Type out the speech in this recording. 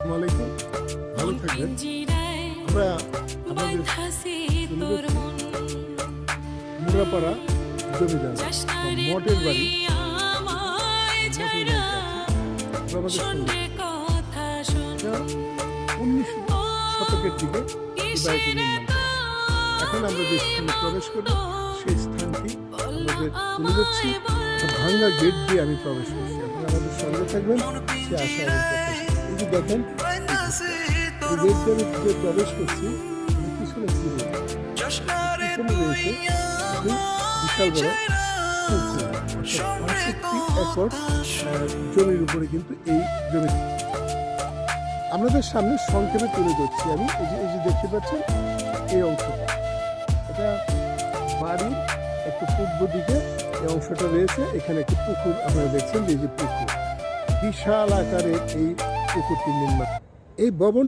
আসসালামু আলাইকুম, ভালো থাকবেন। আমরা আমাদের মুরাপাড়া জমিদার মঠের বাড়ি, আমাদের সঙ্গে 19 শতকের দিকে এই বাড়িটি নির্মাণ করা। এখন আমরা যে স্থানে প্রবেশ করব সেই স্থানটি আমাদের তুলে ধরছি। ভাঙ্গা গেট দিয়ে আমি প্রবেশ করছি। আপনারা আমাদের সঙ্গে থাকবেন, সে আশা আমার কথা। এই যে দেখেন, এই গেট দিয়ে আমি যে প্রবেশ করছি, পিছনে ফিরে পিছনে রয়েছে বিশাল বড় একর জমির উপরে কিন্তু এই জমি আমাদের সামনে সংক্ষেপে তুলে ধরছি আমি। এই যে দেখতে পাচ্ছেন এই অংশটা, এটা বাড়ির একটু পূর্ব দিকে এই অংশটা রয়েছে। এখানে একটি পুকুর আপনারা দেখছেন, এই যে পুকুর, বিশাল আকারের এই পুকুরটি নির্মাণ। এই ভবন